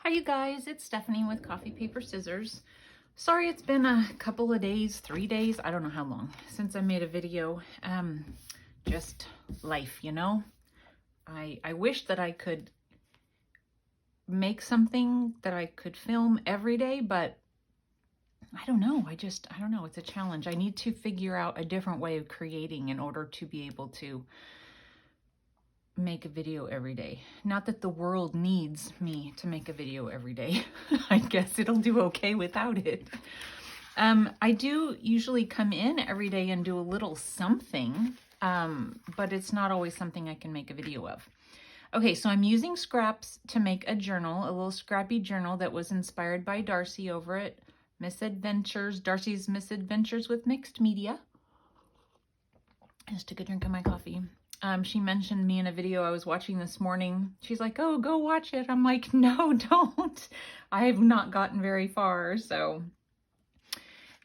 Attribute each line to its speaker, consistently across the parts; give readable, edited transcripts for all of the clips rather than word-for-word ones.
Speaker 1: Hi you guys, it's Stephanie with Coffee Paper Scissors. Sorry it's been a couple of days, 3 days, I don't know how long since I made a video. Just life, you know. I wish that I could make something that I could film every day, but I don't know. I don't know. It's a challenge. I need to figure out a different way of creating in order to be able to make a video every day. Not that the world needs me to make a video every day. I guess it'll do okay without it. I do usually come in every day and do a little something, but it's not always something I can make a video of. Okay, so I'm using scraps to make a journal, a little scrappy journal that was inspired by Darcy over at Misadventures, Darcy's Misadventures with Mixed Media. I just took a drink of my coffee. She mentioned me in a video I was watching this morning. She's like, oh, go watch it. I'm like, no, don't. I have not gotten very far. So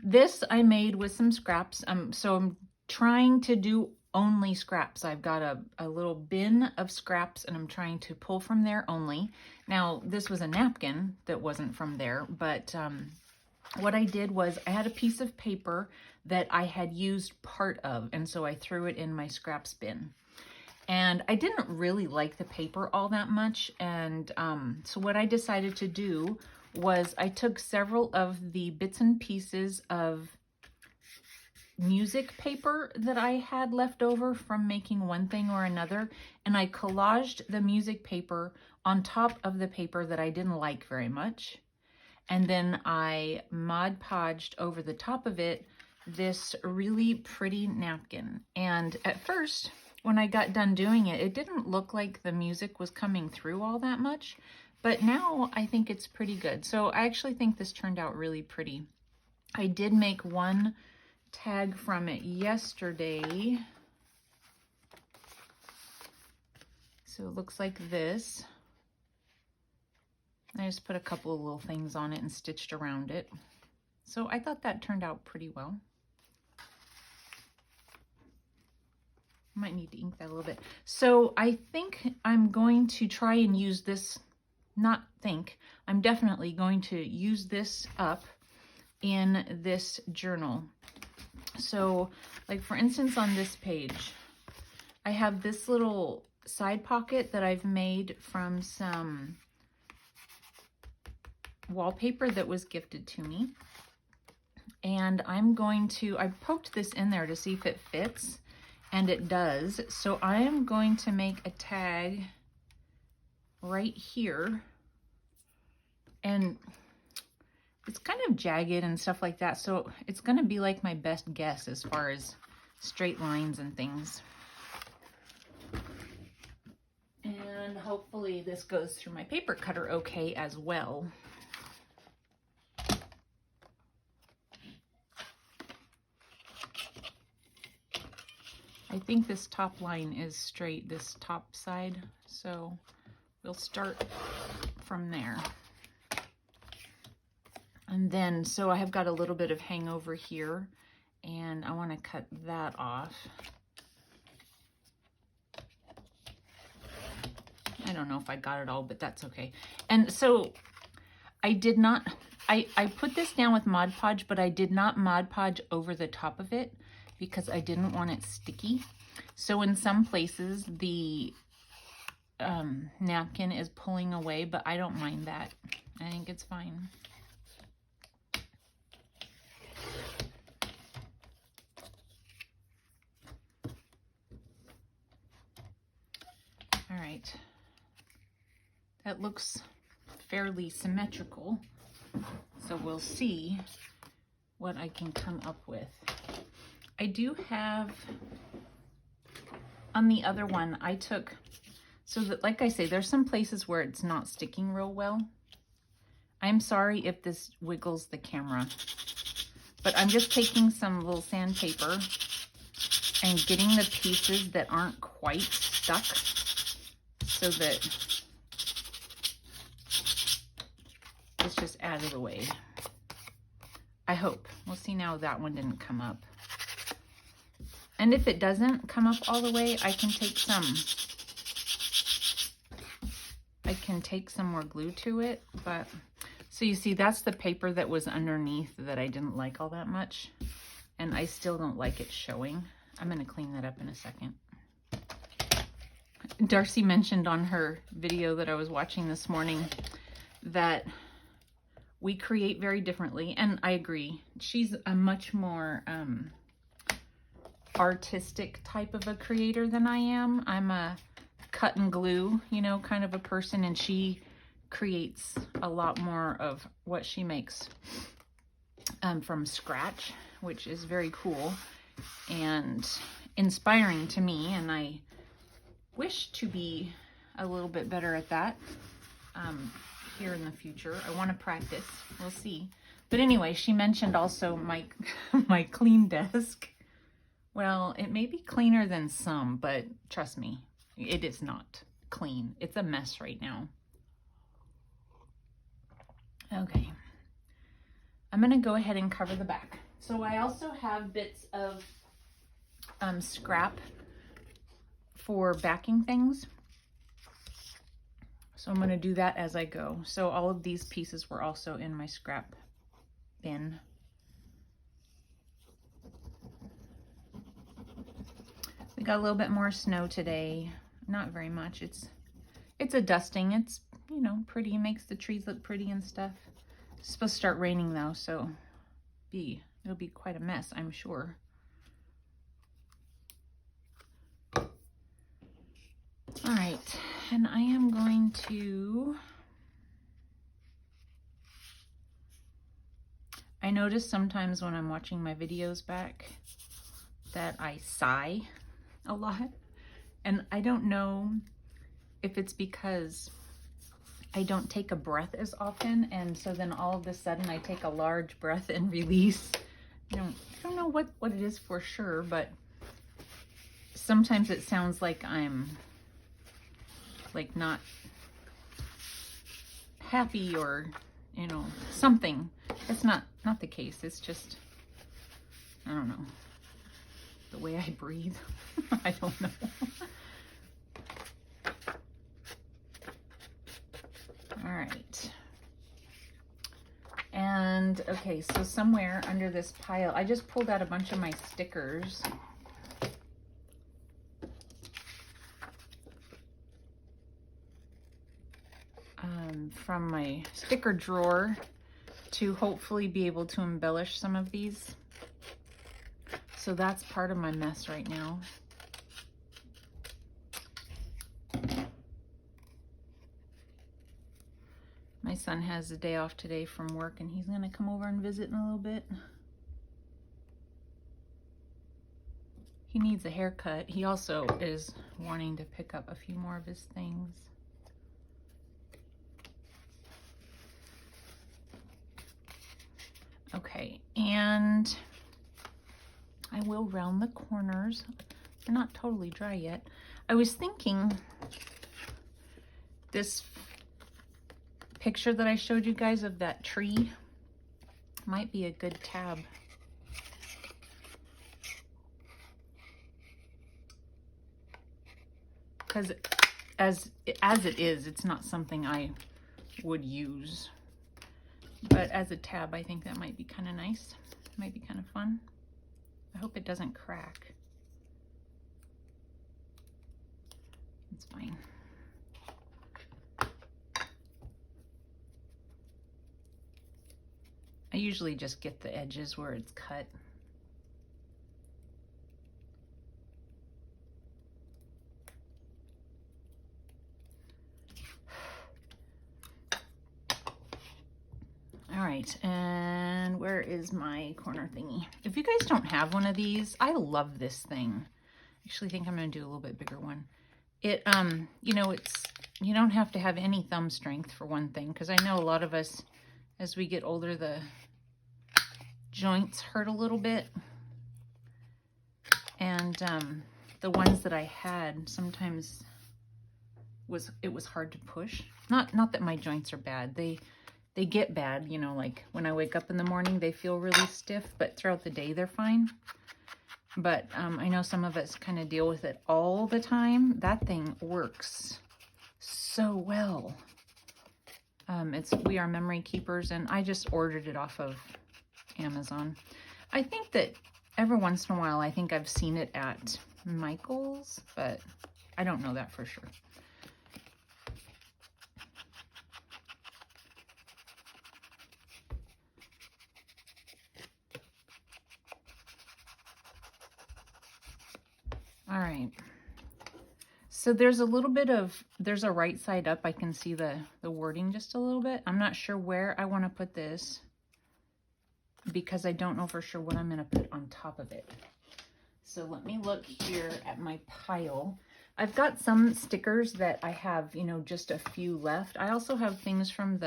Speaker 1: this I made with some scraps. So I'm trying to do only scraps. I've got a little bin of scraps and I'm trying to pull from there only. Now, this was a napkin that wasn't from there, but what I did was I had a piece of paper that I had used part of, and so I threw it in my scraps bin. And I didn't really like the paper all that much, and so what I decided to do was I took several of the bits and pieces of music paper that I had left over from making one thing or another, and I collaged the music paper on top of the paper that I didn't like very much. And then I Mod Podged over the top of it this really pretty napkin. And at first, when I got done doing it, it didn't look like the music was coming through all that much, but now I think it's pretty good. So I actually think this turned out really pretty. I did make one tag from it yesterday. So it looks like this. I just put a couple of little things on it and stitched around it. So I thought that turned out pretty well. Might need to ink that a little bit. So I think I'm going to try and use this, I'm definitely going to use this up in this journal. So like for instance on this page, I have this little side pocket that I've made from some wallpaper that was gifted to me. And I poked this in there to see if it fits. And it does. So I am going to make a tag right here. And it's kind of jagged and stuff like that. So it's going to be like my best guess as far as straight lines and things. And hopefully this goes through my paper cutter okay as well. I think this top line is straight, this top side, so we'll start from there. And then, so I have got a little bit of hangover here, and I want to cut that off. I don't know if I got it all, but that's okay. And so I did not, I put this down with Mod Podge, but I did not Mod Podge over the top of it, because I didn't want it sticky. So in some places the napkin is pulling away, but I don't mind that. I think it's fine. All right, that looks fairly symmetrical. So we'll see what I can come up with. I do have, on the other one, I took, so that, like I say, there's some places where it's not sticking real well. I'm sorry if this wiggles the camera, but I'm just taking some little sandpaper and getting the pieces that aren't quite stuck so that it's just out of the way. I hope. We'll see now that one didn't come up. And if it doesn't come up all the way, I can take some. I can can take some more glue to it, but so you see that's the paper that was underneath that I didn't like all that much, and I still don't like it showing. I'm going to clean that up in a second. Darcy mentioned on her video that I was watching this morning that we create very differently, and I agree. She's a much more artistic type of a creator than I am. I'm a cut and glue, you know, kind of a person, and she creates a lot more of what she makes from scratch, which is very cool and inspiring to me, and I wish to be a little bit better at that here in the future. I want to practice. We'll see. But anyway, she mentioned also my my clean desk. Well, it may be cleaner than some, but trust me, it is not clean. It's a mess right now. Okay. I'm going to go ahead and cover the back. So I also have bits of scrap for backing things. So I'm going to do that as I go. So all of these pieces were also in my scrap bin. We got a little bit more snow today. Not very much. It's a dusting. It's, you know, pretty. It makes the trees look pretty and stuff. It's supposed to start raining though, so it'll be quite a mess, I'm sure. All right, and I am going to, I notice sometimes when I'm watching my videos back that I sigh a lot, and I don't know if it's because I don't take a breath as often, and so then all of a sudden I take a large breath and release. I don't know what it is for sure, but sometimes it sounds like I'm like not happy or, you know, something. It's not the case. It's just, I don't know, the way I breathe. I don't know. All right. And okay, so somewhere under this pile, I just pulled out a bunch of my stickers. From my sticker drawer to hopefully be able to embellish some of these. So that's part of my mess right now. My son has a day off today from work, and he's gonna come over and visit in a little bit. He needs a haircut. He also is wanting to pick up a few more of his things. Okay, and I will round the corners. They're not totally dry yet. I was thinking this picture that I showed you guys of that tree might be a good tab. Because as it is, it's not something I would use. But as a tab, I think that might be kind of nice. Might be kind of fun. I hope it doesn't crack. It's fine. I usually just get the edges where it's cut. All right, and where is my corner thingy? If you guys don't have one of these, I love this thing. I actually think I'm gonna do a little bit bigger one. It, you know, you don't have to have any thumb strength for one thing, because I know a lot of us, as we get older, the joints hurt a little bit. And the ones that I had, sometimes it was hard to push. Not that my joints are bad. They get bad, you know, like when I wake up in the morning, they feel really stiff, but throughout the day, they're fine. But I know some of us kind of deal with it all the time. That thing works so well. It's We Are Memory Keepers, and I just ordered it off of Amazon. I think that every once in a while, I think I've seen it at Michael's, but I don't know that for sure. All right. So there's a little bit of, there's a right side up. I can see the wording just a little bit. I'm not sure where I want to put this because I don't know for sure what I'm going to put on top of it. So let me look here at my pile. I've got some stickers that I have, you know, just a few left. I also have things from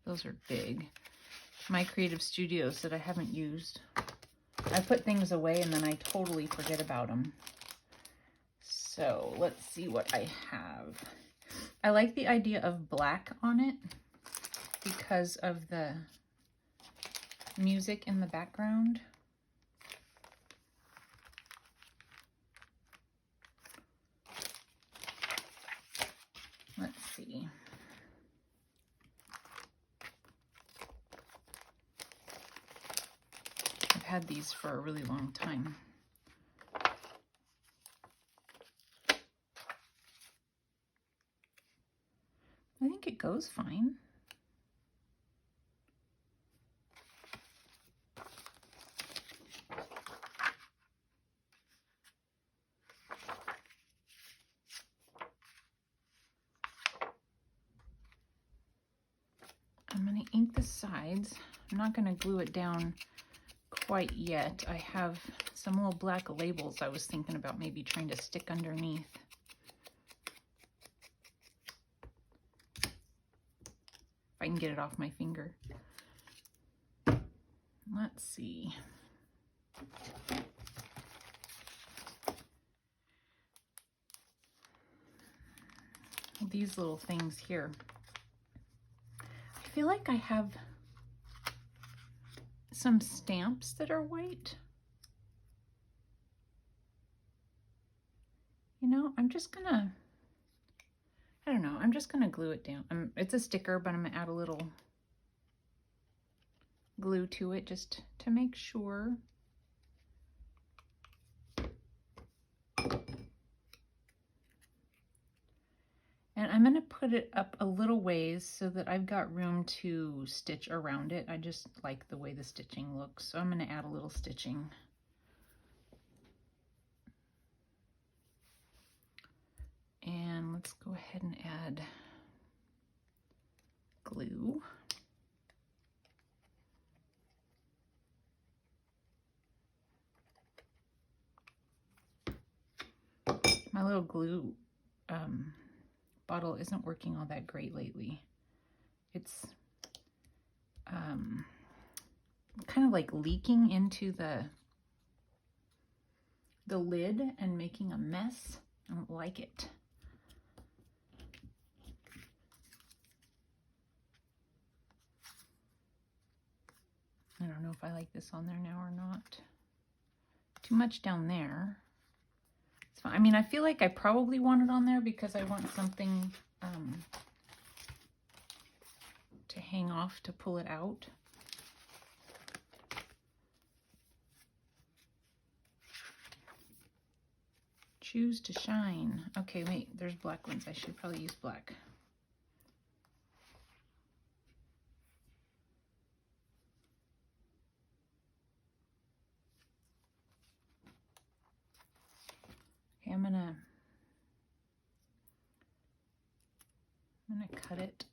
Speaker 1: those are big, My Creative Studios that I haven't used. I put things away and then I totally forget about them. So let's see what I have. I like the idea of black on it because of the music in the background. Let's see. I've had these for a really long time. I think it goes fine. I'm going to ink the sides. I'm not going to glue it down quite yet. I have some little black labels I was thinking about maybe trying to stick underneath. If I can get it off my finger. Let's see. These little things here. I feel like I have some stamps that are white. You know, I'm just gonna, I don't know, I'm just gonna glue it down. It's a sticker, but I'm gonna add a little glue to it just to make sure. And I'm going to put it up a little ways so that I've got room to stitch around it. I just like the way the stitching looks, so I'm going to add a little stitching. And let's go ahead and add glue. My little glue bottle isn't working all that great lately. It's kind of like leaking into the lid and making a mess. I don't like it. I don't know if I like this on there now or not. Too much down there. It's fine. I mean, I feel like I probably want it on there because I want something to hang off to pull it out. Choose to shine. Okay, wait, there's black ones. I should probably use black. Okay, I'm gonna cut it.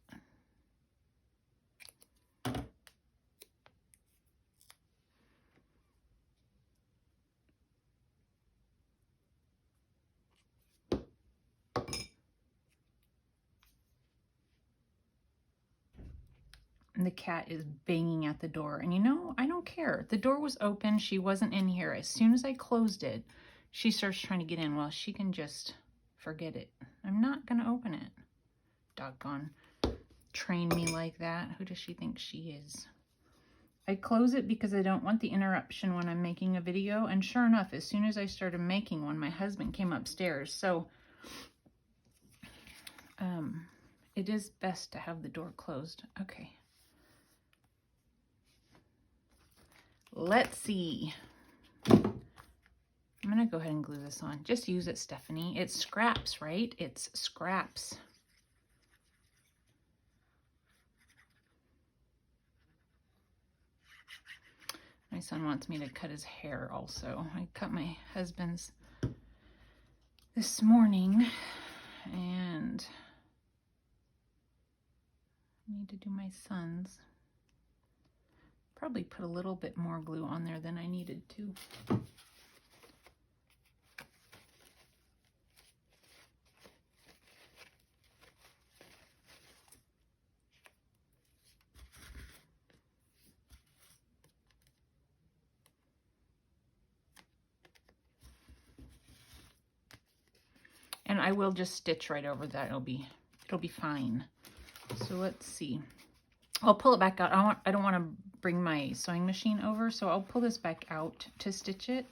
Speaker 1: And the cat is banging at the door. And you know, I don't care. The door was open. She wasn't in here. As soon as I closed it, she starts trying to get in. Well, she can just forget it. I'm not going to open it. Doggone. Train me like that. Who does she think she is? I close it because I don't want the interruption when I'm making a video. And sure enough, as soon as I started making one, my husband came upstairs. So it is best to have the door closed. Okay. Let's see. I'm gonna go ahead and glue this on. Just use it, Stephanie. It's scraps, right? It's scraps. My son wants me to cut his hair also. I cut my husband's this morning, and I need to do my son's. Probably put a little bit more glue on there than I needed to. And I will just stitch right over that. It'll be fine. So let's see. I'll pull it back out. I don't want to bring my sewing machine over, so I'll pull this back out to stitch it.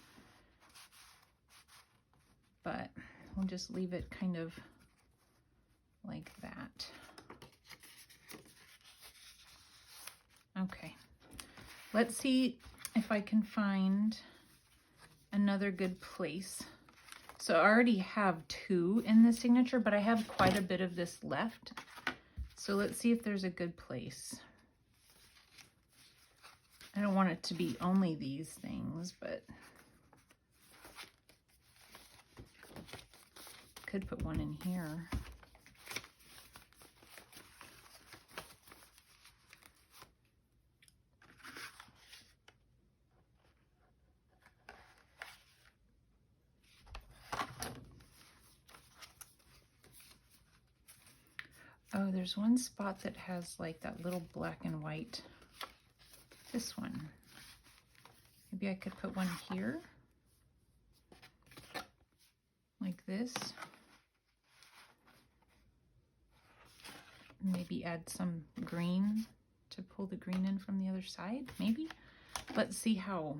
Speaker 1: But we'll just leave it kind of like that. Okay. Let's see if I can find another good place. So I already have 2 in the signature, but I have quite a bit of this left. So let's see if there's a good place. I don't want it to be only these things, but could put one in here. Oh, there's one spot that has like that little black and white. This one. Maybe I could put one here. Like this. Maybe add some green to pull the green in from the other side, maybe. Let's see how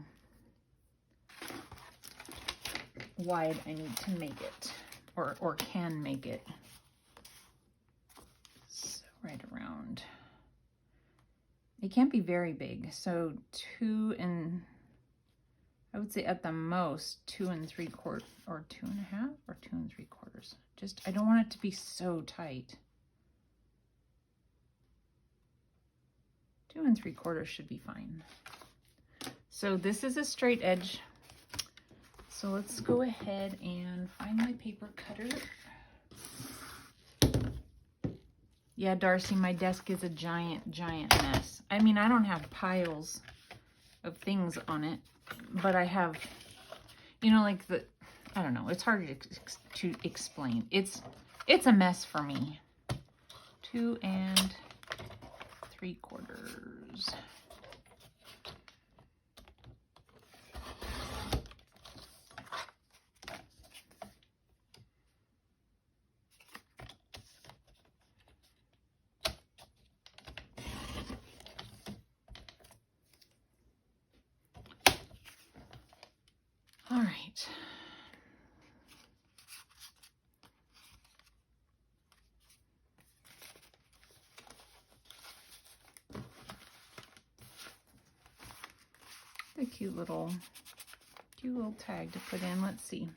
Speaker 1: wide I need to make it, or can make it. Right around. It can't be very big, so 2 and I would say at the most 2 3/4 or 2 1/2 or 2 3/4. Just I don't want it to be so tight. 2 3/4 should be fine. So this is a straight edge. So let's go ahead and find my paper cutter. Yeah, Darcy, my desk is a giant, giant mess. I mean, I don't have piles of things on it, but I have, you know, like I don't know, it's hard to explain. It's a mess for me. 2 3/4. All right. The cute little tag to put in. Let's see.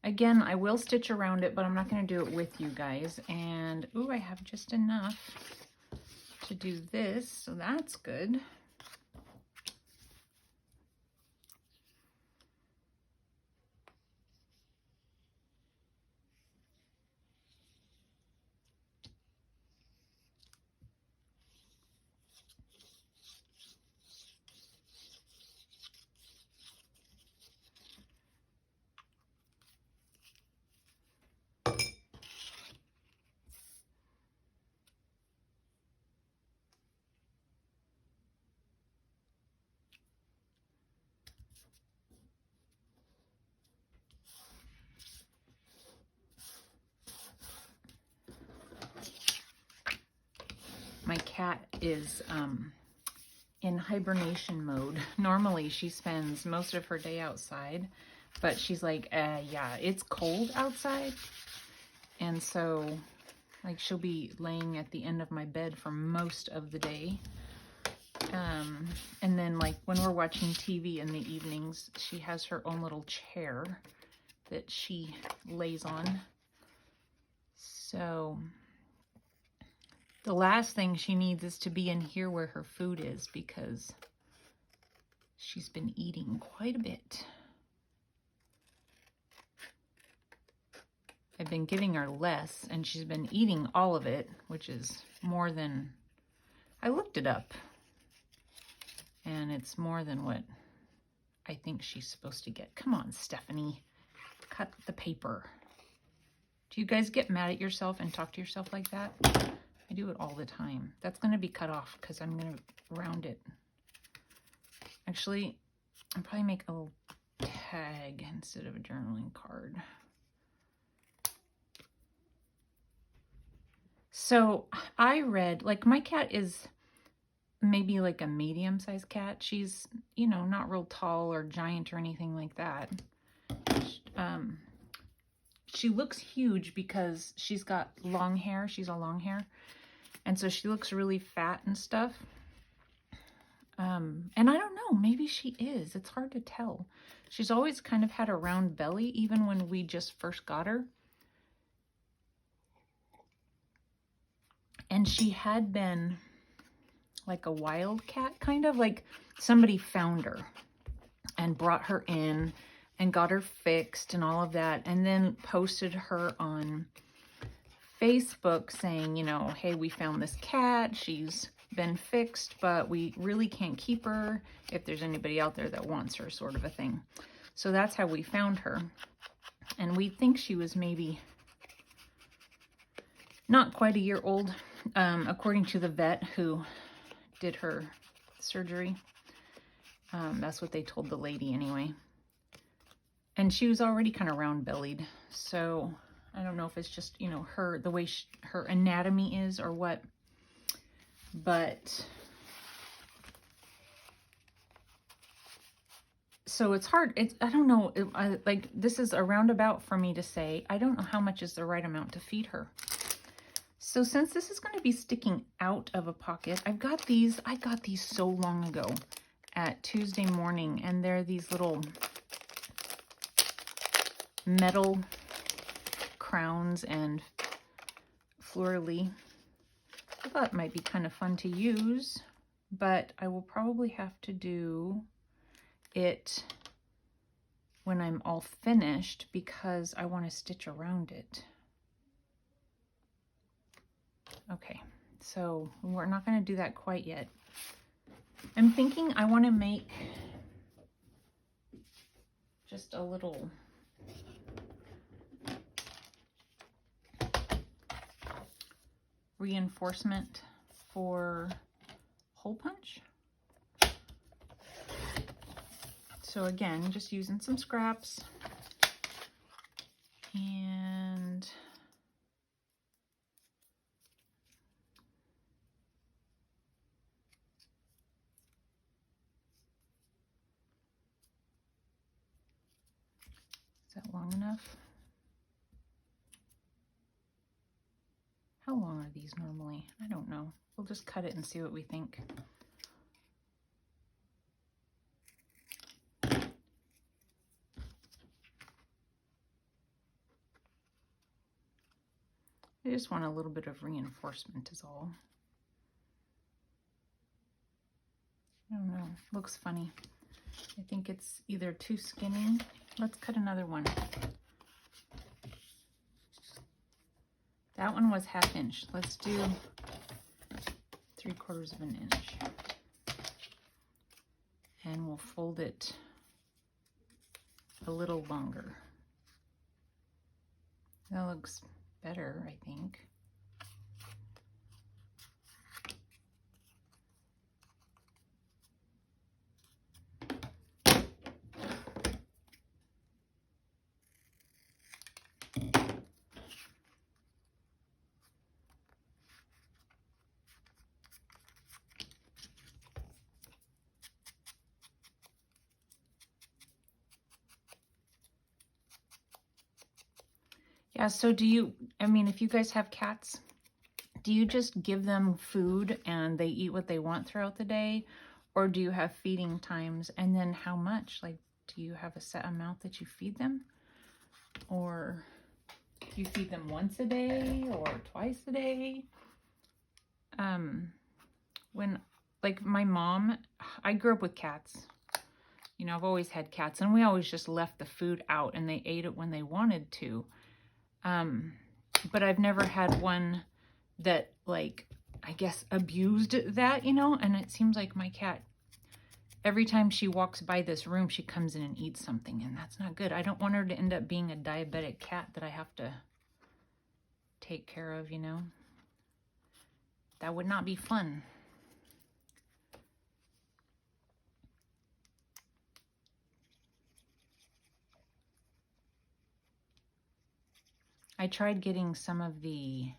Speaker 1: Again, I will stitch around it, but I'm not going to do it with you guys. And, ooh, I have just enough to do this, so that's good. My cat is in hibernation mode. Normally she spends most of her day outside, but she's like, yeah, it's cold outside. And so Like she'll be laying at the end of my bed for most of the day. And then like when we're watching TV in the evenings, she has her own little chair that she lays on. So the last thing she needs is to be in here where her food is, because she's been eating quite a bit. I've been giving her less, and she's been eating all of it, which is more than, I looked it up, and it's more than what I think she's supposed to get. Come on, Stephanie, cut the paper. Do you guys get mad at yourself and talk to yourself like that? I do it all the time. That's going to be cut off because I'm going to round it. Actually, I'll probably make a little tag instead of a journaling card. So I read, like, my cat is maybe like a medium-sized cat. She's, you know, not real tall or giant or anything like that. She looks huge because she's got long hair. She's a long hair. And so she looks really fat and stuff. And I don't know, maybe she is. It's hard to tell. She's always kind of had a round belly, even when we just first got her. And she had been like a wild cat, kind of like somebody found her and brought her in and got her fixed and all of that, and then posted her on Facebook saying, you know, hey, we found this cat. She's been fixed, but we really can't keep her if there's anybody out there that wants her, sort of a thing. So that's how we found her. And we think she was maybe not quite a year old, according to the vet who did her surgery. That's what they told the lady anyway. And she was already kind of round bellied. So I don't know if it's just, you know, the way her anatomy is or what. But so it's hard. I don't know. Like, this is a roundabout for me to say. I don't know how much is the right amount to feed her. So since this is going to be sticking out of a pocket, I got these so long ago at Tuesday Morning, and they're these little metal crowns and fleur-de-lis. I thought it might be kind of fun to use, but I will probably have to do it when I'm all finished because I want to stitch around it. Okay, so we're not going to do that quite yet. I'm thinking I want to make just a little reinforcement for hole punch. So again, just using some scraps and is that long enough? How long are these normally? I don't know. We'll just cut it and see what we think. I just want a little bit of reinforcement is all. I don't know. Looks funny. I think it's either too skinny. Let's cut another one. That one was 1/2 inch. Let's do 3/4 of an inch. And we'll fold it a little longer. That looks better, I think. Yeah, so do you, I mean, if you guys have cats, Do you just give them food and they eat what they want throughout the day? Or do you have feeding times? And then how much? Like, do you have a set amount that you feed them? Or do you feed them once a day or twice a day? When, like my mom, I grew up with cats. You know, I've always had cats, and we always just left the food out and they ate it when they wanted to. But I've never had one that, like, I guess abused that, you know, and it seems like my cat, every time she walks by this room, she comes in and eats something, and that's not good. I don't want her to end up being a diabetic cat that I have to take care of, you know. That would not be fun. I tried getting some of the,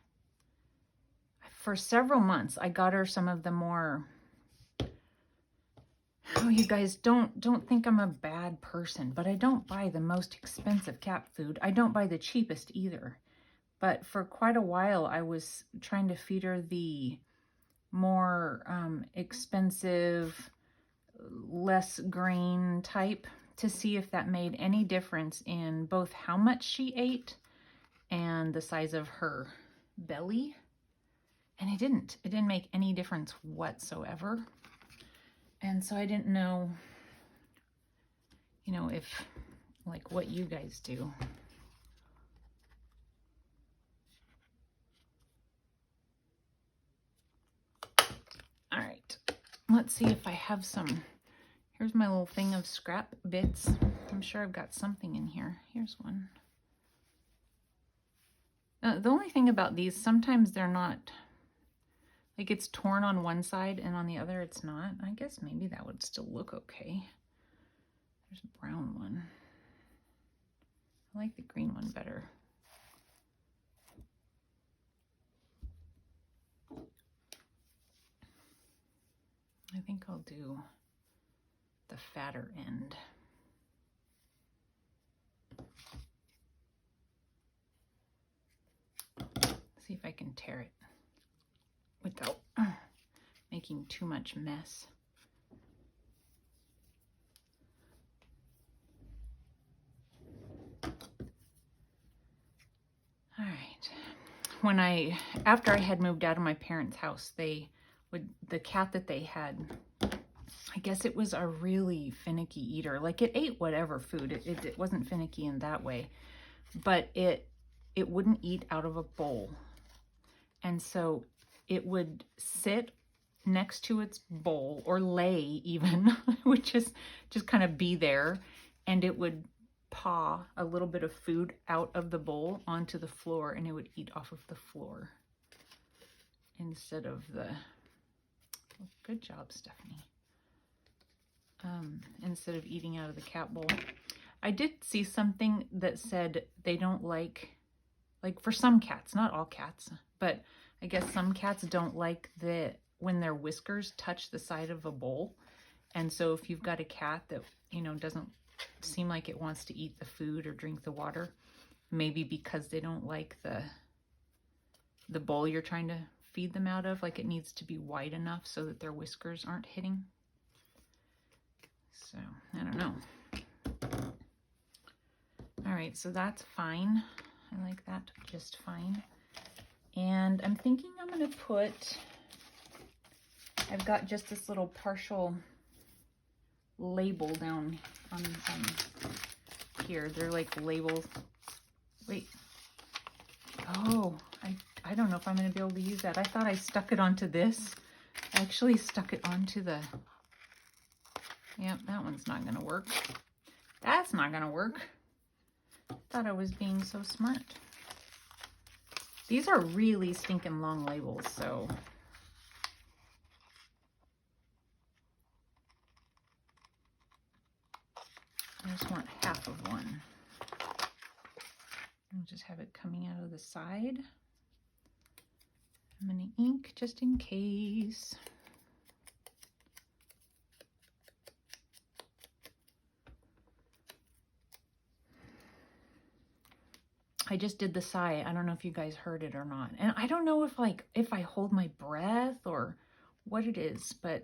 Speaker 1: for several months, I got her some of the more, oh, you guys, don't think I'm a bad person, but I don't buy the most expensive cat food. I don't buy the cheapest either. But for quite a while, I was trying to feed her the more expensive, less grain type to see if that made any difference in both how much she ate and the size of her belly. And it didn't. It didn't make any difference whatsoever. And so I didn't know, you know, if, like, what you guys do. All right, let's see if I have some. Here's my little thing of scrap bits. I'm sure I've got something in here. Here's one. The only thing about these, sometimes they're not, like, it's torn on one side and on the other it's not. I guess maybe that would still look okay. There's a brown one. I like the green one better. I think I'll do the fatter end. See if I can tear it without making too much mess. All right. After I had moved out of my parents' house, the cat that they had, I guess it was a really finicky eater. Like, it ate whatever food. It wasn't finicky in that way, but it wouldn't eat out of a bowl. And so it would sit next to its bowl, or lay even, which just kind of be there, and it would paw a little bit of food out of the bowl onto the floor, and it would eat off of the floor instead of the, oh, good job, Stephanie, instead of eating out of the cat bowl. I did see something that said they don't like for some cats, not all cats, but I guess some cats don't like when their whiskers touch the side of a bowl. And so if you've got a cat that, you know, doesn't seem like it wants to eat the food or drink the water, maybe because they don't like the bowl you're trying to feed them out of, like, it needs to be wide enough so that their whiskers aren't hitting. So, I don't know. All right, so that's fine. I like that just fine. And I'm thinking I'm gonna put, I've got just this little partial label down on here. They're like labels. Wait. Oh, I don't know if I'm gonna be able to use that. I thought I stuck it onto this. I actually stuck it onto the, yep, that one's not gonna work. That's not gonna work. Thought I was being so smart. These are really stinking long labels, so I just want half of one. I'll just have it coming out of the side. I'm gonna ink just in case. I just did the sigh. I don't know if you guys heard it or not. And I don't know if I hold my breath or what it is, but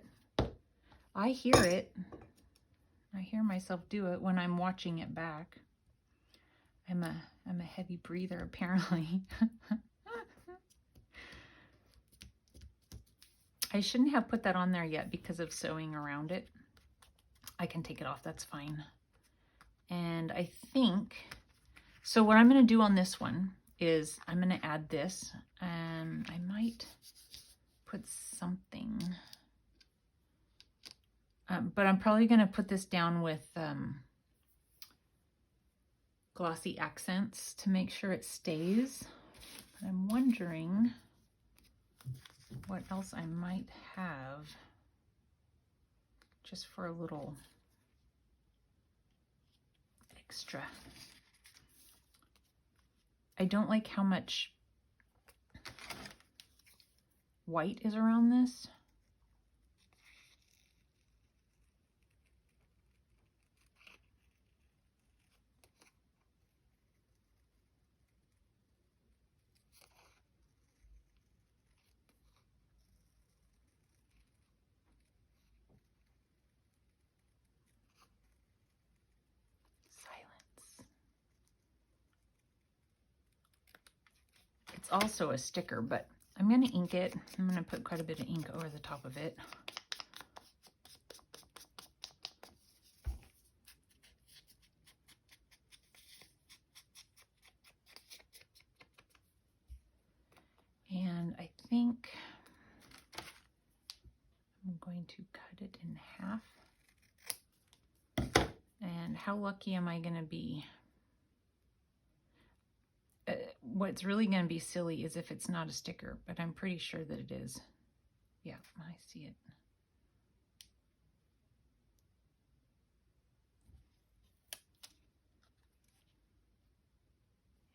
Speaker 1: I hear it. I hear myself do it when I'm watching it back. I'm a heavy breather, apparently. I shouldn't have put that on there yet because of sewing around it. I can take it off, that's fine. And I think, so what I'm going to do on this one is I'm going to add this, and I might put something, but I'm probably going to put this down with glossy accents to make sure it stays. But I'm wondering what else I might have just for a little extra. I don't like how much white is around this. It's also a sticker, but I'm going to ink it. I'm going to put quite a bit of ink over the top of it. And I think I'm going to cut it in half. And how lucky am I going to be? What's really going to be silly is if it's not a sticker, but I'm pretty sure that it is. Yeah, I see it.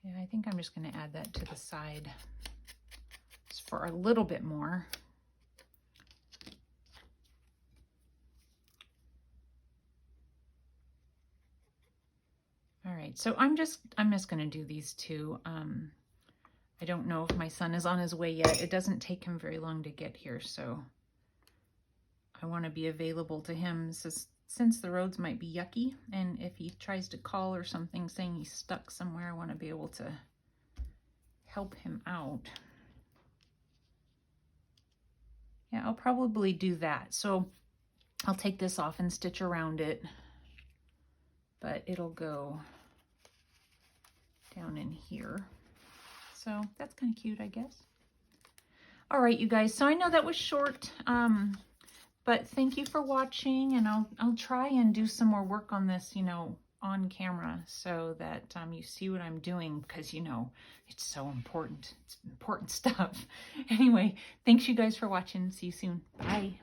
Speaker 1: Yeah, I think I'm just going to add that to the side just for a little bit more. All right, so I'm just going to do these two. I don't know if my son is on his way yet. It doesn't take him very long to get here, so I want to be available to him since the roads might be yucky, and if he tries to call or something saying he's stuck somewhere, I want to be able to help him out. Yeah, I'll probably do that. So I'll take this off and stitch around it, but it'll go down in here. So that's kind of cute, I guess. All right, you guys, so I know that was short, but thank you for watching, and I'll try and do some more work on this, you know, on camera, so that you see what I'm doing, because, you know, it's so important. It's important stuff. Anyway, thanks you guys for watching. See you soon. Bye.